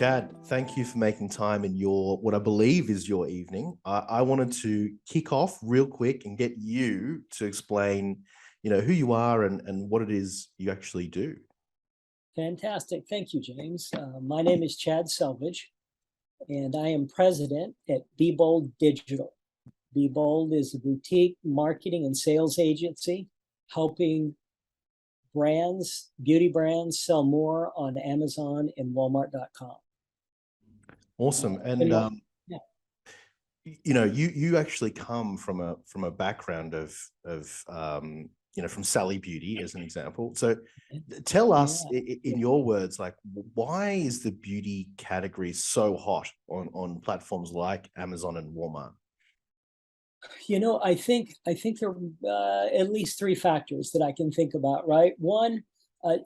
Chad, thank you for making time in your, what I believe is your evening. I wanted to kick off real quick and get you to explain, who you are and what it is you actually do. Fantastic. Thank you, James. My name is Chad Selvage, and I am president at Be Bold Digital. Be Bold is a boutique marketing and sales agency helping brands, beauty brands, sell more on Amazon and walmart.com. Awesome. And yeah. you actually come from a background of from Sally Beauty as an example. So tell us in your words, like, why is the beauty category so hot on platforms like Amazon and Walmart? I think there are at least three factors that I can think about, right? One,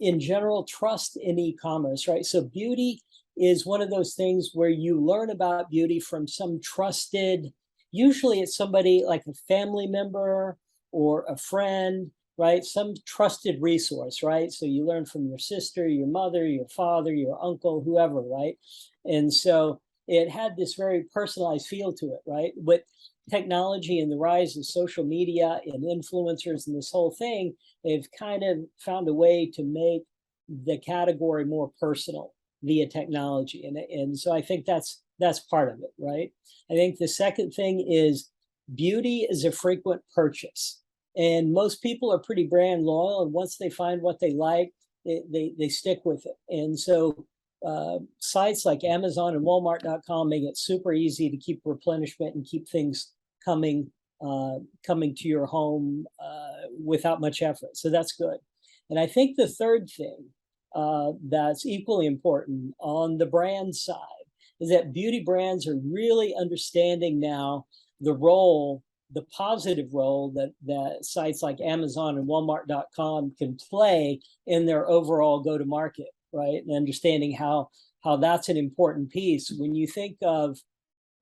in general, trust in e-commerce, right? So beauty is one of those things where you learn about beauty from some trusted, usually it's somebody like a family member or a friend, right? Some trusted resource, right? So you learn from your sister, your mother, your father, your uncle, whoever, right? And so it had this very personalized feel to it, right? With technology and the rise of social media and influencers and this whole thing, they've kind of found a way to make the category more personal via technology. And so I think that's part of it, right? I think the second thing is beauty is a frequent purchase. And most people are pretty brand loyal. And once they find what they like, they stick with it. And so sites like Amazon and walmart.com make it super easy to keep replenishment and keep things coming to your home without much effort. So that's good. And I think the third thing that's equally important on the brand side is that beauty brands are really understanding now the positive role that sites like Amazon and walmart.com can play in their overall go-to-market, right? And understanding how that's an important piece. When you think of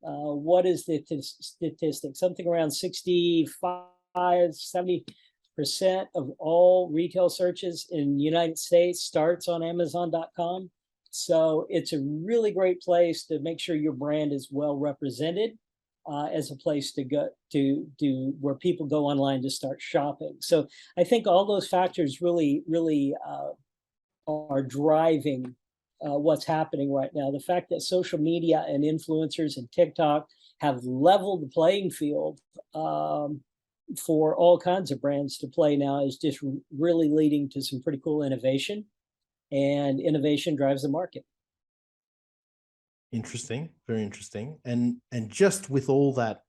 what is the statistic? Something around 65-70% of all retail searches in the United States starts on Amazon.com. So it's a really great place to make sure your brand is well represented as a place to go to where people go online to start shopping. So I think all those factors really are driving what's happening right now. The fact that social media and influencers and TikTok have leveled the playing field for all kinds of brands to play now is just really leading to some pretty cool innovation, and innovation drives the market. Interesting, very interesting. And just with all that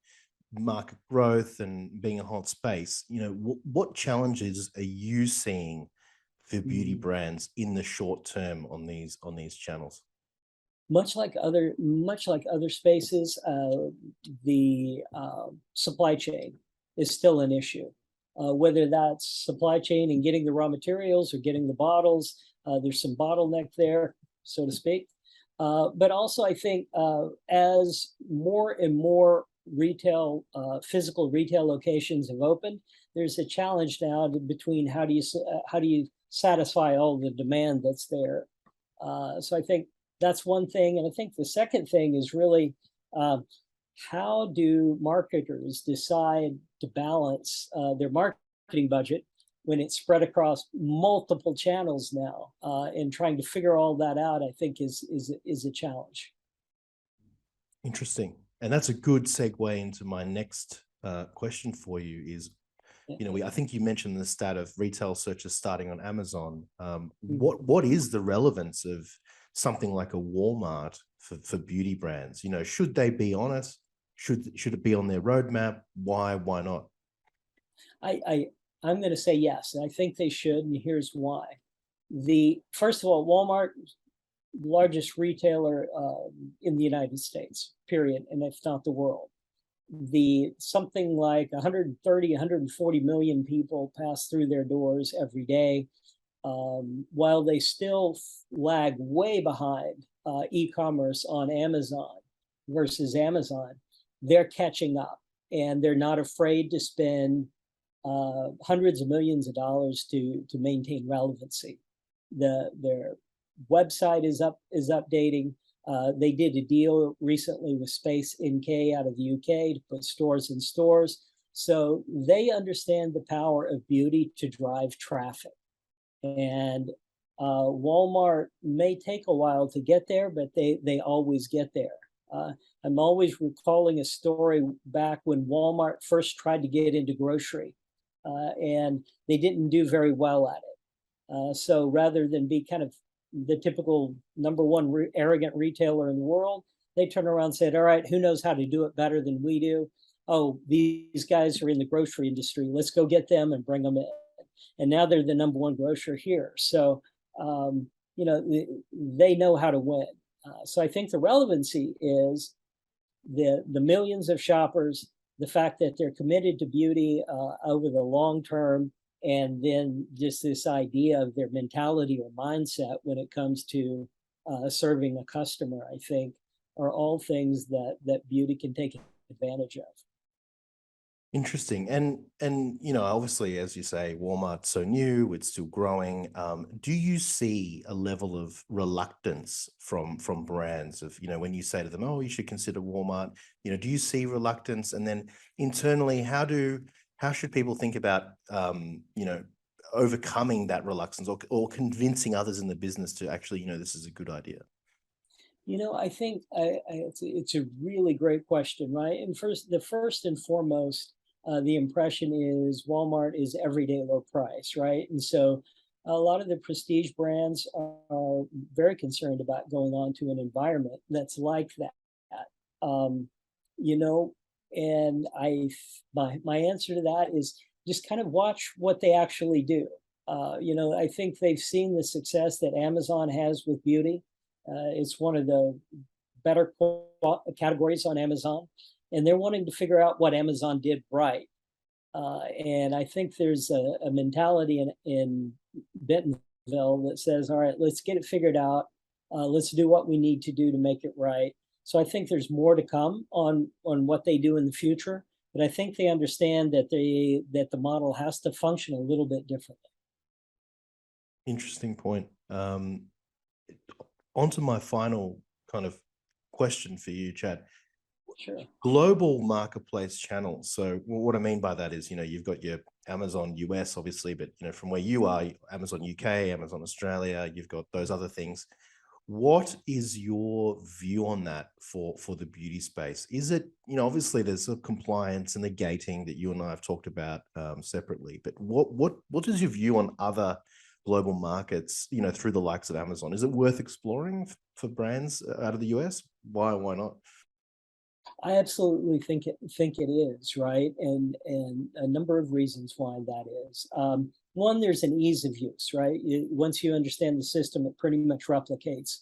market growth and being a hot space, what challenges are you seeing for beauty brands in the short term on these channels? Much like other spaces, the supply chain is still an issue. Whether that's supply chain and getting the raw materials or getting the bottles, there's some bottleneck there, so to speak. But also, I think as more and more physical retail locations have opened, there's a challenge now between how do you satisfy all the demand that's there. So I think that's one thing. And I think the second thing is really how do marketers decide to balance their marketing budget when it's spread across multiple channels now, and trying to figure all that out, I think is a challenge. Interesting. And that's a good segue into my next question for you is, I think you mentioned the stat of retail searches starting on Amazon. What is the relevance of something like a Walmart for beauty brands? Should they be on it? Should it be on their roadmap? Why not? I'm going to say yes, and I think they should, and here's why. First of all, Walmart, largest retailer in the United States, period, and if not the world. Something like 140 million people pass through their doors every day. While they still lag way behind e-commerce on Amazon versus Amazon, they're catching up, and they're not afraid to spend hundreds of millions of dollars to maintain relevancy. Their website is updating. They did a deal recently with Space NK out of the UK to put stores in stores. So they understand the power of beauty to drive traffic. And Walmart may take a while to get there, but they always get there. I'm always recalling a story back when Walmart first tried to get into grocery, and they didn't do very well at it. So rather than be kind of the typical #1 arrogant retailer in the world, they turned around and said, all right, who knows how to do it better than we do? Oh, these guys are in the grocery industry. Let's go get them and bring them in. And now they're the #1 grocer here. So, you know, they know how to win. So I think the relevancy is the millions of shoppers, the fact that they're committed to beauty over the long term, and then just this idea of their mentality or mindset when it comes to serving a customer, I think, are all things that beauty can take advantage of. Interesting. And you know, obviously, as you say, Walmart's so new, it's still growing. Do you see a level of reluctance from brands of, you know, when you say to them, oh, you should consider Walmart, you know, do you see reluctance? And then internally, how should people think about you know, overcoming that reluctance, or convincing others in the business to actually, you know, this is a good idea? You know, I think it's a really great question, right? And the first and foremost, the impression is Walmart is everyday low price, right? And so a lot of the prestige brands are very concerned about going on to an environment that's like that. You know, and my answer to that is just kind of watch what they actually do. You know, I think they've seen the success that Amazon has with beauty. It's one of the better categories on Amazon, and they're wanting to figure out what Amazon did right. And I think there's a mentality in Bentonville that says, all right, let's get it figured out. Let's do what we need to do to make it right. So I think there's more to come on what they do in the future, but I think they understand that the model has to function a little bit differently. Interesting point. Onto my final kind of question for you, Chad. Sure. Global marketplace channels. So what I mean by that is, you know, you've got your Amazon US, obviously, but, you know, from where you are, Amazon UK, Amazon Australia, you've got those other things. What is your view on that for the beauty space? Is it, you know, obviously there's a compliance and the gating that you and I have talked about separately, but what is your view on other global markets, you know, through the likes of Amazon? Is it worth exploring for brands out of the US? Why not? I absolutely think it is, right, and a number of reasons why that is. One, there's an ease of use, right? Once you understand the system, it pretty much replicates.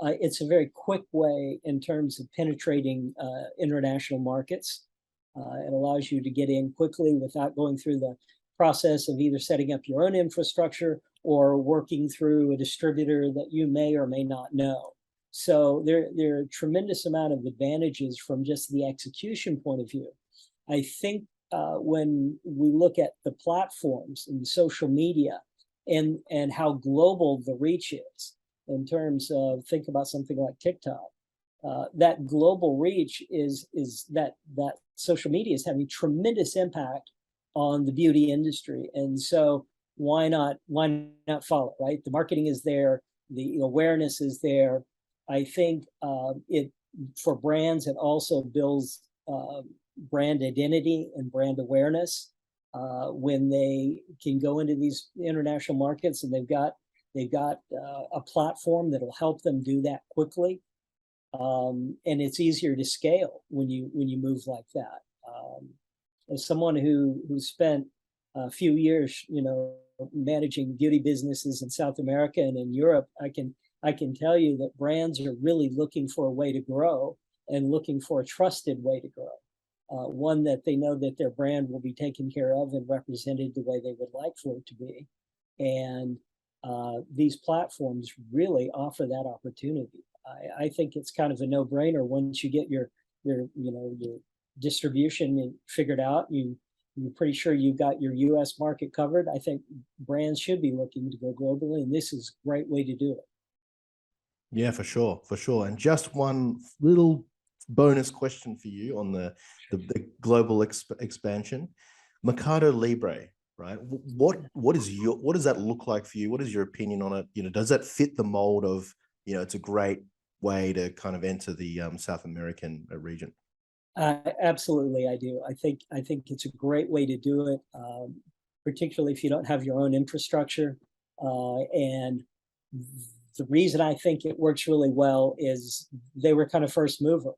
It's a very quick way in terms of penetrating international markets. It allows you to get in quickly without going through the process of either setting up your own infrastructure or working through a distributor that you may or may not know. So there are a tremendous amount of advantages from just the execution point of view. I think when we look at the platforms and the social media and how global the reach is in terms of, think about something like TikTok, that global reach is that social media is having tremendous impact on the beauty industry. And so why not follow, right? The marketing is there, the awareness is there. I think it for brands, it also builds brand identity and brand awareness when they can go into these international markets and they've got a platform that'll help them do that quickly, and it's easier to scale when you move like that. As someone who spent a few years, you know, managing beauty businesses in South America and in Europe, I can tell you that brands are really looking for a way to grow and looking for a trusted way to grow. One that they know that their brand will be taken care of and represented the way they would like for it to be. And these platforms really offer that opportunity. I think it's kind of a no-brainer once you get your distribution figured out. You're pretty sure you've got your US market covered. I think brands should be looking to go globally, and this is a great way to do it. Yeah, for sure, for sure. And just one little bonus question for you on the global expansion, Mercado Libre, right? What does that look like for you? What is your opinion on it? You know, does that fit the mold of, you know, it's a great way to kind of enter the South American region? Absolutely, I do. I think it's a great way to do it, particularly if you don't have your own infrastructure. And the reason I think it works really well is they were kind of first mover,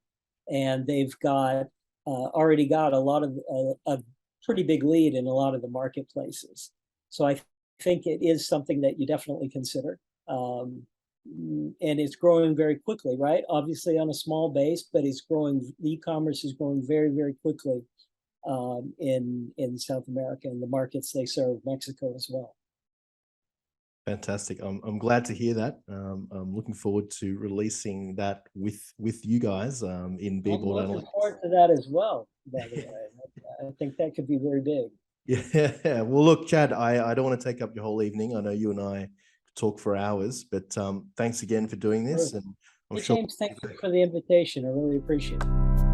and they've got already got a lot of a pretty big lead in a lot of the marketplaces. So I think it is something that you definitely consider. Um, and it's growing very quickly, right? Obviously on a small base, but it's growing. E-commerce is growing very, very quickly in South America and the markets they serve, Mexico as well. Fantastic. I'm glad to hear that. I'm looking forward to releasing that with you guys in I'm Beerboard looking Analytics. forward to that as well, by the way. I think that could be very big. Yeah. Well, look, Chad, I don't want to take up your whole evening. I know you and I talk for hours, but thanks again for doing this. Sure. And I'm Hey, sure. James, thank you for the invitation. I really appreciate it.